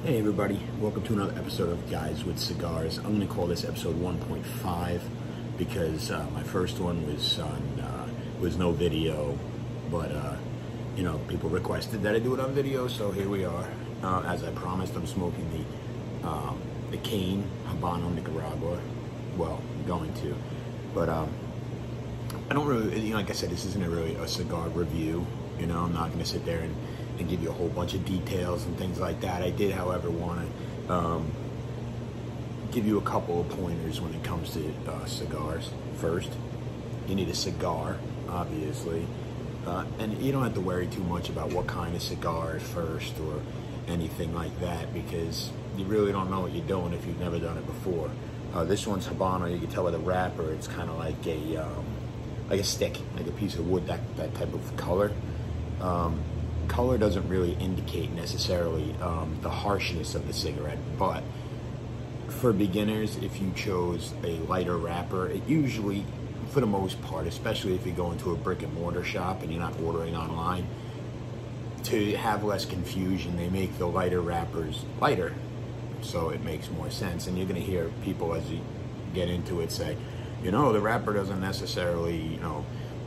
Hey everybody, welcome to another episode of Guys with Cigars. I'm going to call this episode 1.5 because my first one was no video, but people requested that I do it on video, so here we are. As I promised, I'm smoking the cane Habano Nicaragua. Well, I'm going to, but I don't really, like I said, this isn't really a cigar review. I'm not going to sit there and give you a whole bunch of details and things like that. I did, however, want to give you a couple of pointers when it comes to cigars. First, you need a cigar, obviously, and you don't have to worry too much about what kind of cigar at first or anything like that, because you really don't know what you're doing if you've never done it before. This one's Habano. You can tell by the wrapper, it's kind of like a stick, like a piece of wood, that type of color. Color doesn't really indicate necessarily the harshness of the cigarette, but for beginners, if you chose a lighter wrapper, it usually, for the most part, especially if you go into a brick and mortar shop and you're not ordering online, to have less confusion, they make the lighter wrappers lighter, so it makes more sense. And you're going to hear people as you get into it say, the wrapper doesn't necessarily,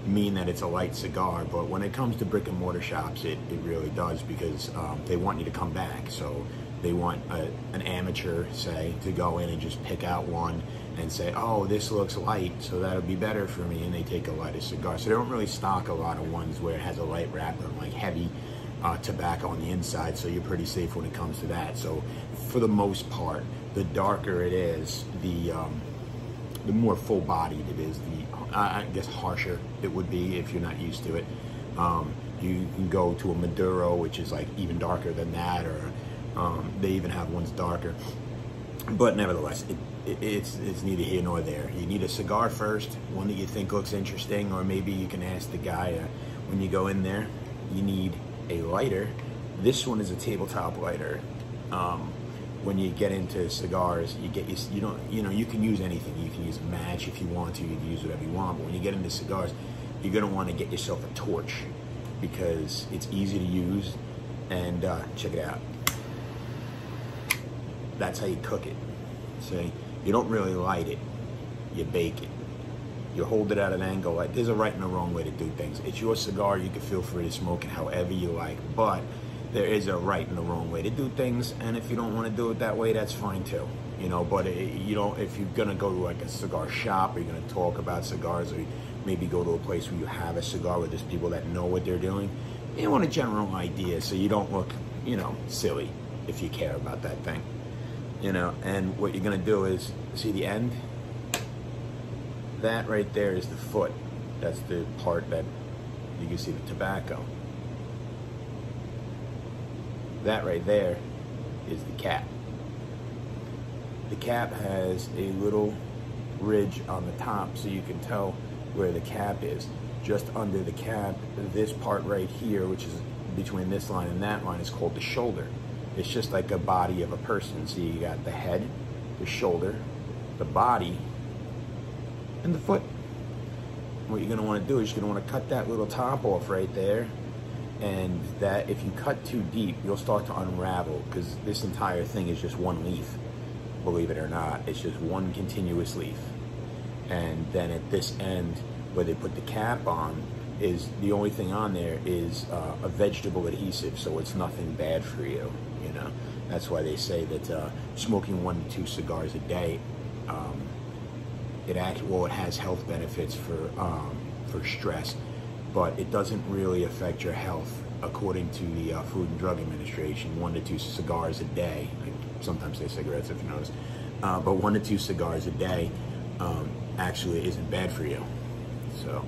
mean that it's a light cigar, but when it comes to brick and mortar shops, it really does, because they want you to come back. So they want an amateur, say, to go in and just pick out one and say, oh, this looks light, so that would be better for me, and they take a lighter cigar. So they don't really stock a lot of ones where it has a light wrapper, like heavy tobacco on the inside, so you're pretty safe when it comes to that. So for the most part, the darker it is, the more full-bodied it is, I guess harsher it would be if you're not used to it. You can go to a Maduro, which is like even darker than that, or they even have ones darker. But nevertheless, it's neither here nor there. You need a cigar first, one that you think looks interesting, or maybe you can ask the guy when you go in there. You need a lighter. This one is a tabletop lighter. When you get into cigars, you can use anything. You can use a match if you want to. You can use whatever you want. But when you get into cigars, you're gonna want to get yourself a torch, because it's easy to use. And check it out. That's how you cook it. See, you don't really light it. You bake it. You hold it at an angle. There's a right and a wrong way to do things. It's your cigar. You can feel free to smoke it however you like, but there is a right and a wrong way to do things, and if you don't want to do it that way, that's fine too. But if you're gonna go to like a cigar shop, or you're gonna talk about cigars, or maybe go to a place where you have a cigar where there's people that know what they're doing, you want a general idea so you don't look, silly if you care about that thing. And what you're gonna do is, see the end? That right there is the foot. That's the part that you can see the tobacco. That right there is the cap. The cap has a little ridge on the top, so you can tell where the cap is. Just under the cap, this part right here, which is between this line and that line, is called the shoulder. It's just like a body of a person. So you got the head, the shoulder, the body, and the foot. What you're gonna wanna do is you're gonna wanna cut that little top off right there. And that, if you cut too deep, you'll start to unravel, because this entire thing is just one leaf, believe it or not. It's just one continuous leaf. And then at this end, where they put the cap on, is the only thing on there is a vegetable adhesive, so it's nothing bad for you. That's why they say that smoking 1 to 2 cigars a day, it has health benefits for stress, but it doesn't really affect your health, according to the Food and Drug Administration. 1 to 2 cigars a day, sometimes they say cigarettes if you notice, but 1 to 2 cigars a day actually isn't bad for you. So,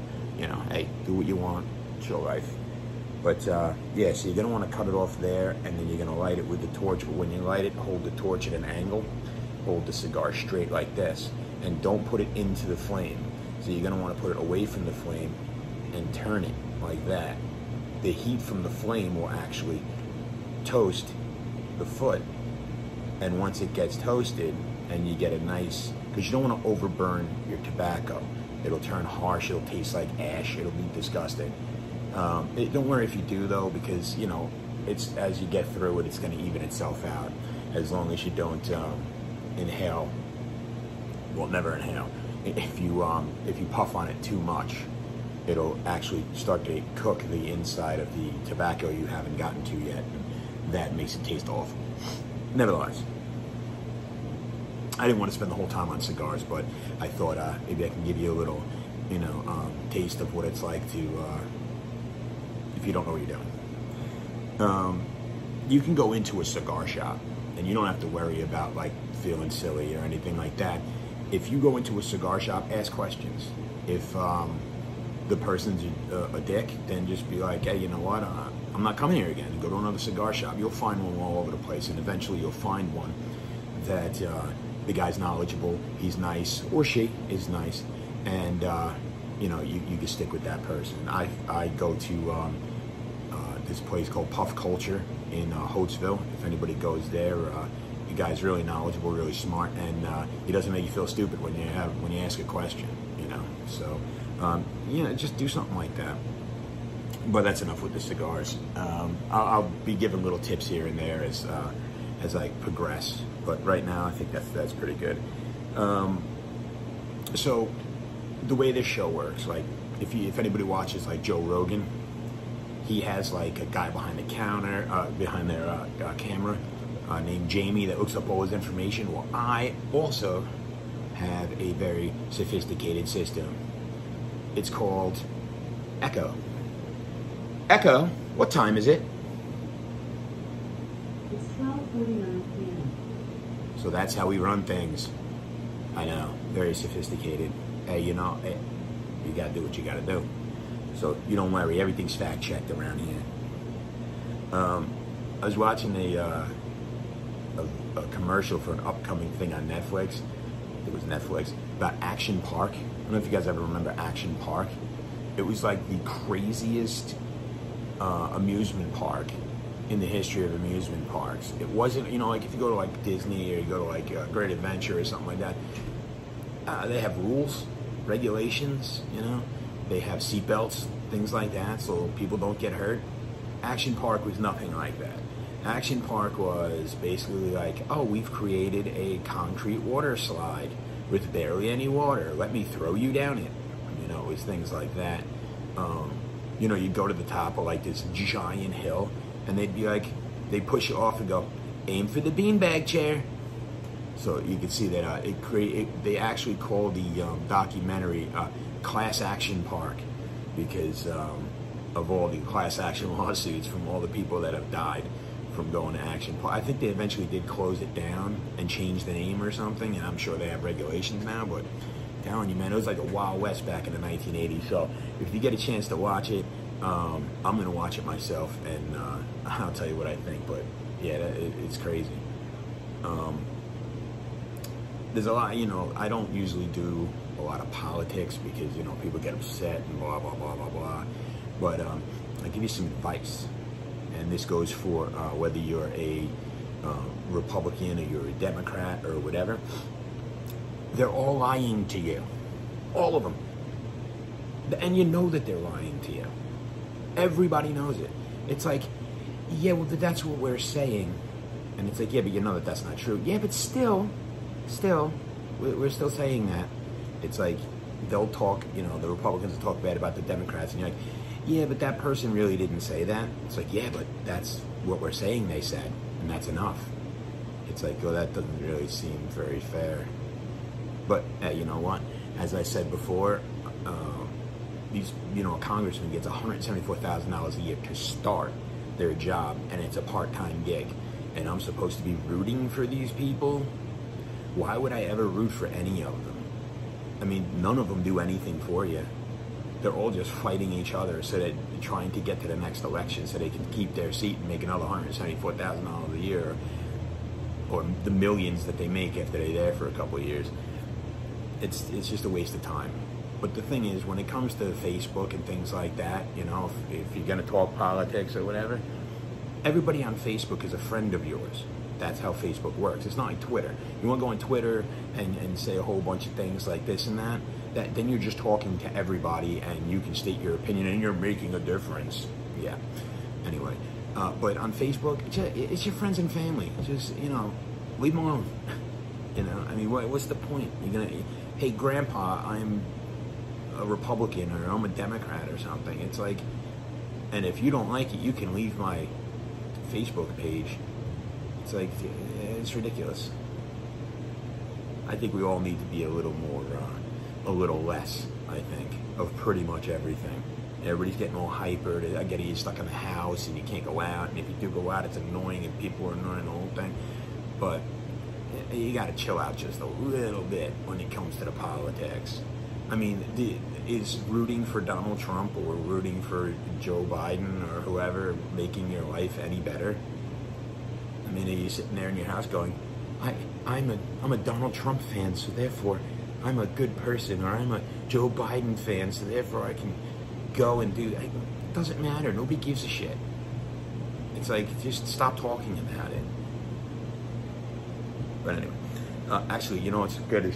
hey, do what you want, it's your life. But yeah, so you're gonna wanna cut it off there, and then you're gonna light it with the torch. But when you light it, hold the torch at an angle, hold the cigar straight like this, and don't put it into the flame. So you're gonna wanna put it away from the flame and turn it like that. The heat from the flame will actually toast the foot, and once it gets toasted and you get a nice, because you don't want to overburn your tobacco, it'll turn harsh, it'll taste like ash, it'll be disgusting. Don't worry if you do though, because it's as you get through it, it's going to even itself out. as long as you don't inhale. Well, never inhale. If you puff on it too much, it'll actually start to cook the inside of the tobacco you haven't gotten to yet. And that makes it taste awful. Nevertheless, I didn't want to spend the whole time on cigars, but I thought maybe I can give you a little, taste of what it's like to, if you don't know what you're doing. You can go into a cigar shop, and you don't have to worry about like feeling silly or anything like that. If you go into a cigar shop, ask questions. If the person's a dick, then just be like, hey, you know what? I'm not coming here again. And go to another cigar shop. You'll find one all over the place, and eventually you'll find one that the guy's knowledgeable, he's nice, or she is nice, and you can stick with that person. I go to this place called Puff Culture in Holtzville. If anybody goes there, the guy's really knowledgeable, really smart, and he doesn't make you feel stupid when you ask a question. So just do something like that. But that's enough with the cigars. I'll be giving little tips here and there as I progress. But right now, I think that's pretty good. So the way this show works, like if anybody watches like Joe Rogan, he has like a guy behind the counter, behind their camera, named Jamie that looks up all his information. Well, I also have a very sophisticated system. It's called Echo. Echo, what time is it? It's 12:49 p.m. So that's how we run things. I know, very sophisticated. Hey, you gotta do what you gotta do. So you don't worry, everything's fact checked around here. I was watching a commercial for an upcoming thing on Netflix. It was Netflix about Action Park. I don't know if you guys ever remember Action Park. It was like the craziest amusement park in the history of amusement parks. It wasn't, like if you go to like Disney or you go to like Great Adventure or something like that, they have rules, regulations, they have seatbelts, things like that, so people don't get hurt. Action Park was nothing like that. Action Park was basically like, oh, we've created a concrete water slide with barely any water. Let me throw you down it. It was things like that. You'd go to the top of like this giant hill, and they'd be like, they push you off and go, aim for the beanbag chair. So you can see that they actually call the documentary Class Action Park because of all the class action lawsuits from all the people that have died from going to Action Park. I think they eventually did close it down and change the name or something, and I'm sure they have regulations now, but I'm telling you, man, it was like a Wild West back in the 1980s. So if you get a chance to watch it, I'm going to watch it myself, and I'll tell you what I think, but yeah, it's crazy. There's a lot, I don't usually do a lot of politics because, people get upset and blah, blah, blah, blah, blah. But I'll give you some advice. And this goes for whether you're a Republican or you're a Democrat or whatever. They're all lying to you. All of them. And you know that they're lying to you. Everybody knows it. It's like, yeah, well, that's what we're saying. And it's like, yeah, but you know that that's not true. Yeah, but still, we're still saying that. It's like, they'll talk, the Republicans will talk bad about the Democrats, and you're like, yeah, but that person really didn't say that. It's like, yeah, but that's what we're saying they said, and that's enough. It's like, oh, that doesn't really seem very fair. But you know what? As I said before, a congressman gets $174,000 a year to start their job, and it's a part-time gig. And I'm supposed to be rooting for these people? Why would I ever root for any of them? I mean, none of them do anything for you. They're all just fighting each other so that they're trying to get to the next election so they can keep their seat and make another $174,000 a year, or the millions that they make after they're there for a couple of years. It's just a waste of time. But the thing is, when it comes to Facebook and things like that, if you're going to talk politics or whatever, everybody on Facebook is a friend of yours. That's how Facebook works. It's not like Twitter. You want to go on Twitter and say a whole bunch of things like this and that, then you're just talking to everybody and you can state your opinion and you're making a difference. Yeah. Anyway, But on Facebook, it's your friends and family. Just, leave them alone. I mean, what's the point? You're gonna, hey, Grandpa, I'm a Republican or I'm a Democrat or something. It's like, and if you don't like it, you can leave my Facebook page. It's like, it's ridiculous. I think we all need to be a little more, a little less, I think, of pretty much everything. Everybody's getting all hyper. I get you're stuck in the house and you can't go out. And if you do go out, it's annoying and people are annoying the whole thing. But you got to chill out just a little bit when it comes to the politics. I mean, is rooting for Donald Trump or rooting for Joe Biden or whoever making your life any better? I mean, are you sitting there in your house going, I'm a Donald Trump fan, so therefore I'm a good person, or I'm a Joe Biden fan, so therefore I can go and do that? It doesn't matter. Nobody gives a shit. It's like, just stop talking about it. But anyway, actually, you know what's good is,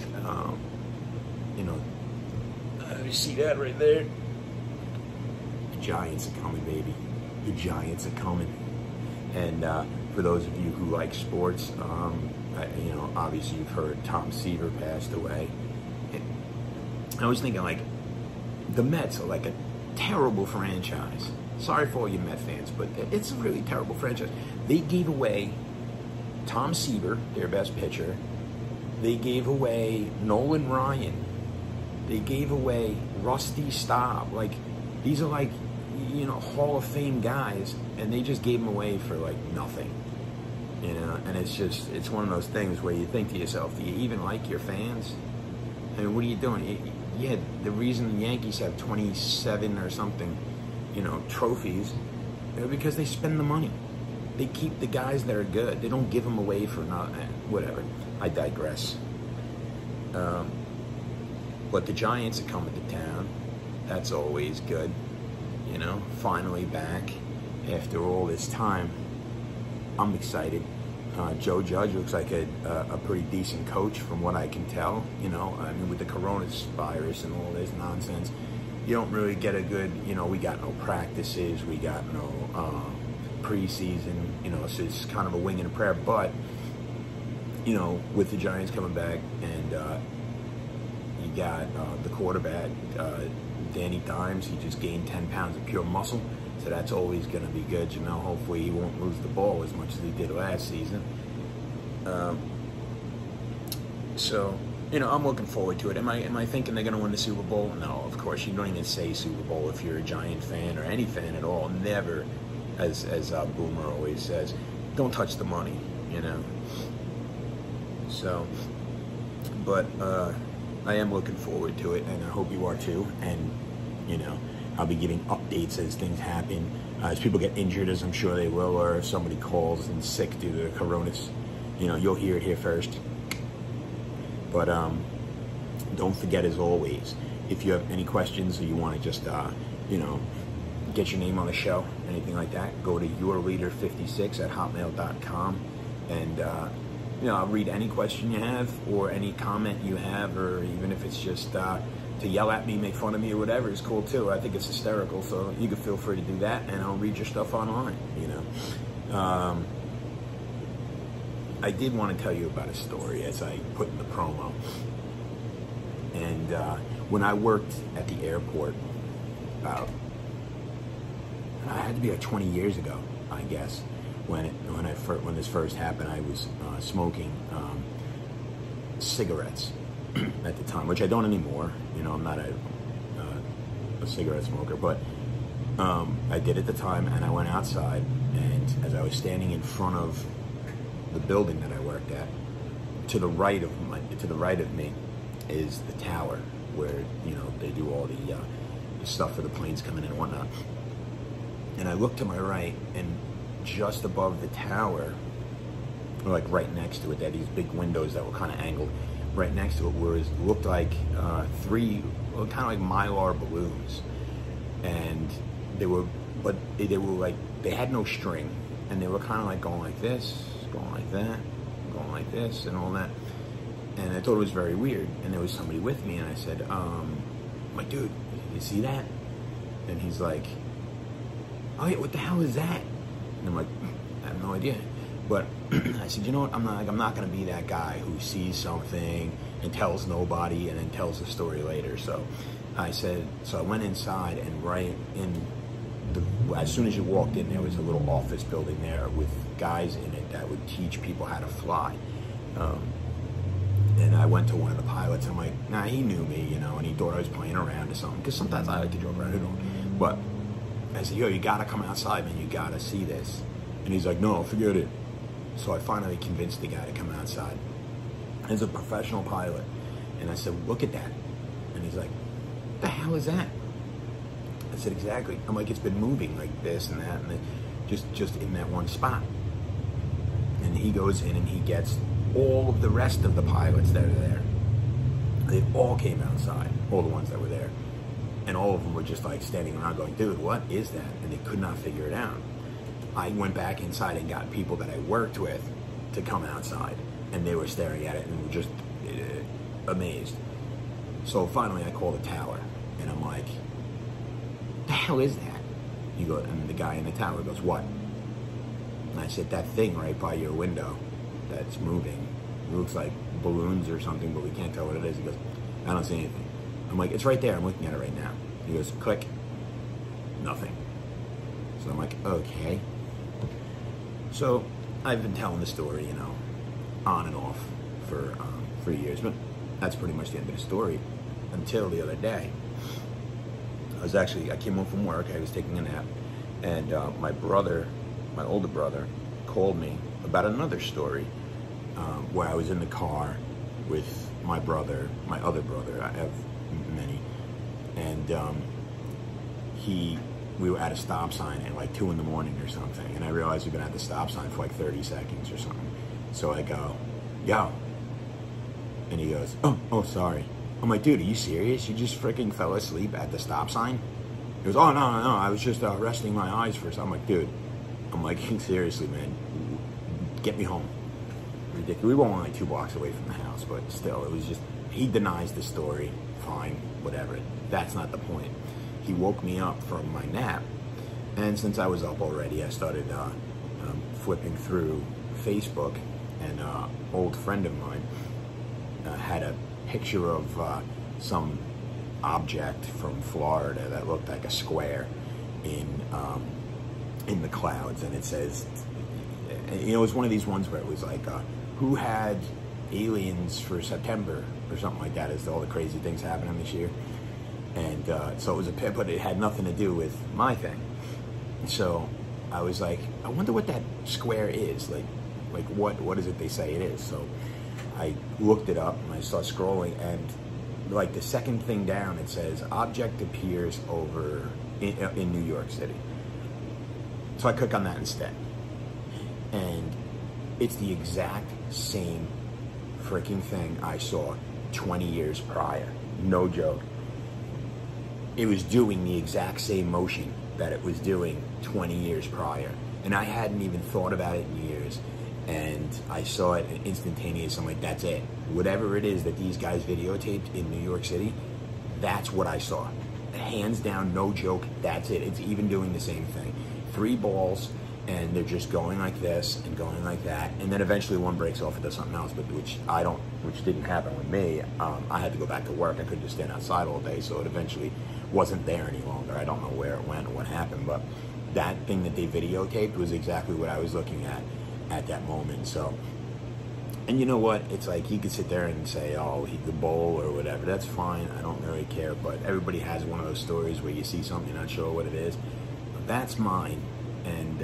you see that right there? The Giants are coming, baby. The Giants are coming. And for those of you who like sports, obviously you've heard Tom Seaver passed away. And I was thinking, like, the Mets are like a terrible franchise. Sorry for all you Met fans, but it's a really terrible franchise. They gave away Tom Seaver, their best pitcher. They gave away Nolan Ryan. They gave away Rusty Staub. Like, these are like, Hall of Fame guys, and they just gave them away for like nothing. And it's one of those things where you think to yourself, do you even like your fans? I mean, what are you doing? Yeah, the reason the Yankees have 27 or something, trophies, because they spend the money. They keep the guys that are good. They don't give them away for nothing. Whatever. I digress. But the Giants are coming to town. That's always good. Finally back after all this time. I'm excited. Joe Judge looks like a pretty decent coach from what I can tell. I mean, with the coronavirus and all this nonsense, you don't really get a good, we got no practices, we got no preseason, so it's kind of a wing and a prayer. But, with the Giants coming back and you got the quarterback, Danny Dimes, he just gained 10 pounds of pure muscle. So that's always going to be good. Hopefully he won't lose the ball as much as he did last season. I'm looking forward to it. Am I thinking they're going to win the Super Bowl? No, of course. You don't even say Super Bowl if you're a Giant fan or any fan at all. Never, as Boomer always says, don't touch the money, So, but I am looking forward to it, and I hope you are too. And, I'll be giving updates as things happen. As people get injured, as I'm sure they will, or if somebody calls and sick due to the coronas, you'll hear it here first. But don't forget, as always, if you have any questions or you want to just, get your name on the show, anything like that, go to yourleader56@hotmail.com, and I'll read any question you have or any comment you have, or even if it's just to yell at me, make fun of me, or whatever is cool too. I think it's hysterical, so you can feel free to do that, and I'll read your stuff online. I did want to tell you about a story, as I put in the promo. And when I worked at the airport, about it had to be like 20 years ago, I guess, when this first happened. I was smoking cigarettes at the time, which I don't anymore. I'm not a cigarette smoker, but I did at the time. And I went outside, and as I was standing in front of the building that I worked at, to the right of me is the tower where they do all the stuff for the planes coming in and whatnot. And I looked to my right, and just above the tower, or like right next to it, they had these big windows that were kind of angled. Right next to it looked like three kind of like Mylar balloons, and they were like, they had no string, and they were kind of like going like this, going like that, going like this, and all that. And I thought it was very weird. And there was somebody with me, and I said, my dude, you see that? And he's like, oh yeah, what the hell is that? And I'm like, I have no idea. But I said, you know what, I'm not going to be that guy who sees something and tells nobody and then tells the story later. So I said, so I went inside, and right in as soon as you walked in, there was a little office building there with guys in it that would teach people how to fly. And I went to one of the pilots, and I'm like, nah, he knew me, you know, and he thought I was playing around or something, because sometimes I like to joke around, you know. But I said, yo, you gotta come outside, man, you gotta see this. And he's like, no, forget it. So I finally convinced the guy to come outside. He's a professional pilot. And I said, look at that. And he's like, the hell is that? I said, exactly. I'm like, it's been moving like this and that, and just in that one spot. And he goes in and he gets all of the rest of the pilots that are there. They all came outside, all the ones that were there. And all of them were just like standing around going, dude, what is that? And they could not figure it out. I went back inside and got people that I worked with to come outside, and they were staring at it and were just amazed. So finally I called the tower, and I'm like, the hell is that? He goes, and the guy in the tower goes, what? And I said, that thing right by your window that's moving. It looks like balloons or something, but we can't tell what it is. He goes, I don't see anything. I'm like, it's right there. I'm looking at it right now. He goes, click. Nothing. So I'm like, okay. So I've been telling the story, you know, on and off for years, but that's pretty much the end of the story until the other day. I came home from work, I was taking a nap, and my older brother, called me about another story where I was in the car with my other brother, I have many, and we were at a stop sign at like 2 in the morning or something, and I realized we've been at the stop sign for like 30 seconds or something. So I go, yo, and he goes, oh, sorry. I'm like, dude, are you serious? You just freaking fell asleep at the stop sign? He goes, oh, no, I was just resting my eyes for a second. I'm like, dude, seriously, man, get me home. Ridiculous. We were only like 2 blocks away from the house, but still, it was just, he denies the story, fine, whatever. That's not the point. He woke me up from my nap, and since I was up already, I started flipping through Facebook, and an old friend of mine had a picture of some object from Florida that looked like a square in the clouds, and it says, you know, it was one of these ones where it was like, who had aliens for September or something like that, as all the crazy things happening this year. And so it was but it had nothing to do with my thing. So I was like, I wonder what that square is. Like what is it they say it is? So I looked it up, and I started scrolling, and like the second thing down, it says, object appears over in New York City. So I click on that instead. And it's the exact same freaking thing I saw 20 years prior. No joke. It was doing the exact same motion that it was doing 20 years prior. And I hadn't even thought about it in years. And I saw it instantaneous. I'm like, that's it. Whatever it is that these guys videotaped in New York City, that's what I saw. Hands down, no joke, that's it. It's even doing the same thing. 3 balls, and they're just going like this and going like that. And then eventually one breaks off and does something else, but which didn't happen with me. I had to go back to work. I couldn't just stand outside all day, so it eventually wasn't there any longer. I don't know where it went or what happened, but that thing that they videotaped was exactly what I was looking at that moment. So, and you know what? It's like, you could sit there and say, oh, the bowl or whatever. That's fine. I don't really care. But everybody has one of those stories where you see something, you're not sure what it is. But that's mine. And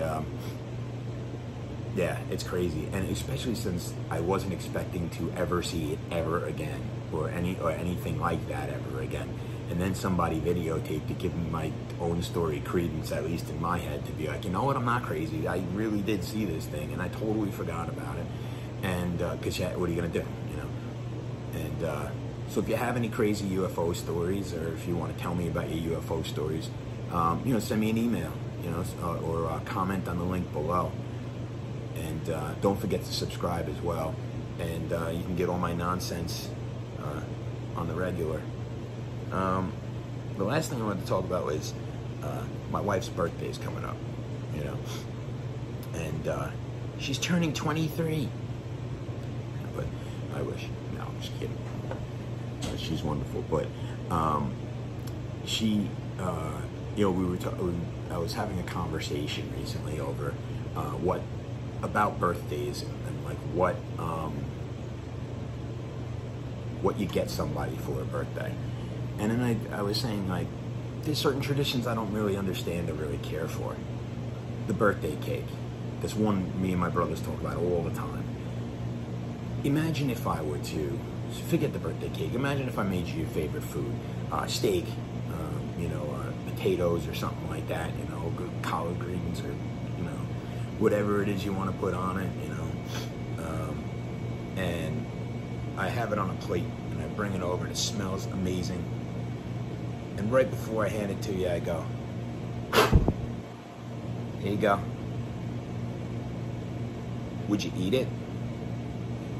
yeah, it's crazy. And especially since I wasn't expecting to ever see it ever again, or anything like that ever again. And then somebody videotaped to give me my own story credence, at least in my head, to be like, you know what, I'm not crazy. I really did see this thing, and I totally forgot about it. And because what are you gonna do, you know? And so if you have any crazy UFO stories, or if you want to tell me about your UFO stories, you know, send me an email, you know, or comment on the link below. And don't forget to subscribe as well. And you can get all my nonsense on the regular. The last thing I wanted to talk about was my wife's birthday is coming up, you know. and she's turning 23. But I wish. No, I'm just kidding. She's wonderful, but she, you know, I was having a conversation recently over about birthdays and like what you get somebody for a birthday, and then I was saying, like, there's certain traditions I don't really understand or really care for. The birthday cake. That's one me and my brothers talk about all the time. Imagine if I were to, forget the birthday cake, imagine if I made you your favorite food, steak, you know, potatoes or something like that, you know, good collard greens, or, you know, whatever it is you want to put on it, you know, and I have it on a plate, and I bring it over, and it smells amazing, and right before I hand it to you, I go, here you go. Would you eat it?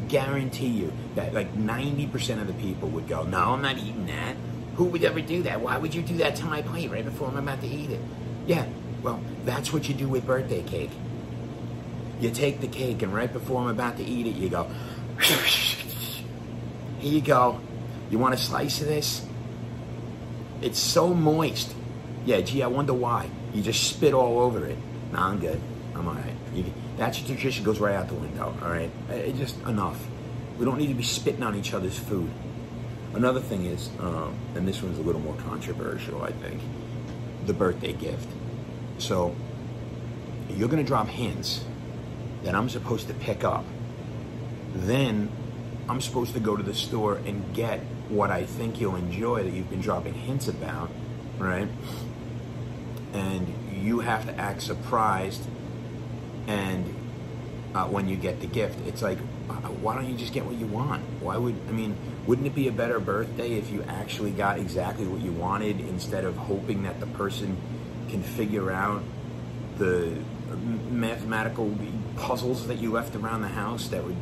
Guarantee you that like 90% of the people would go, no, I'm not eating that. Who would ever do that? Why would you do that to my plate right before I'm about to eat it? Yeah, well, that's what you do with birthday cake. You take the cake, and right before I'm about to eat it, you go, here you go. You want a slice of this? It's so moist. Yeah, gee, I wonder why. You just spit all over it. Nah, I'm good. I'm all right. That's your tradition, goes right out the window, all right? It's just enough. We don't need to be spitting on each other's food. Another thing is, and this one's a little more controversial, I think, the birthday gift. So, you're going to drop hints that I'm supposed to pick up. Then, I'm supposed to go to the store and get what I think you'll enjoy that you've been dropping hints about, right? And you have to act surprised, and when you get the gift, it's like, why don't you just get what you want? Wouldn't it be a better birthday if you actually got exactly what you wanted, instead of hoping that the person can figure out the mathematical puzzles that you left around the house that would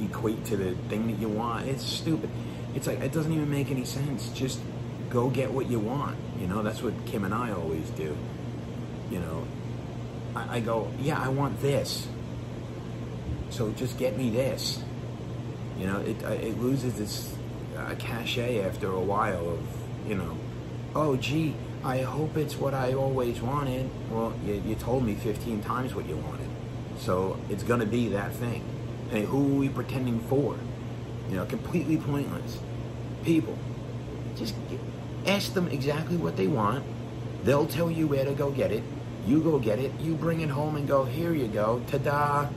equate to the thing that you want? It's stupid. It's like, it doesn't even make any sense. Just go get what you want. You know, that's what Kim and I always do. You know, I go, yeah, I want this, so just get me this. You know, it loses its cachet after a while of, you know, oh, gee, I hope it's what I always wanted. Well, you told me 15 times what you wanted, so it's going to be that thing. And who are we pretending for? You know, completely pointless. People, just ask them exactly what they want. They'll tell you where to go get it. You go get it. You bring it home and go, here you go. Ta-da.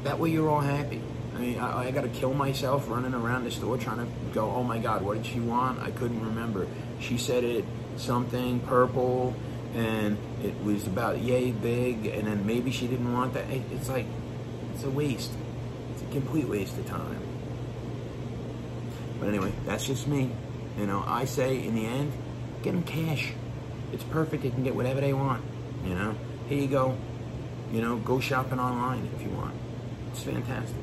That way you're all happy. I mean, I got to kill myself running around the store trying to go, oh my God, what did she want? I couldn't remember. She said it something purple, and it was about yay big, and then maybe she didn't want that. It's like, it's a waste. It's a complete waste of time. But anyway, that's just me. You know, I say in the end, get them cash. It's perfect. They can get whatever they want. You know, here you go. You know, go shopping online if you want. It's fantastic.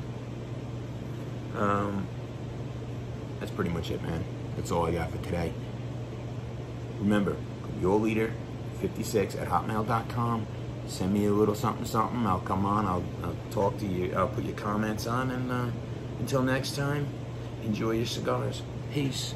That's pretty much it, man. That's all I got for today. Remember, yourleader56@hotmail.com. Send me a little something. I'll come on. I'll talk to you. I'll put your comments on. And until next time, enjoy your cigars. Peace.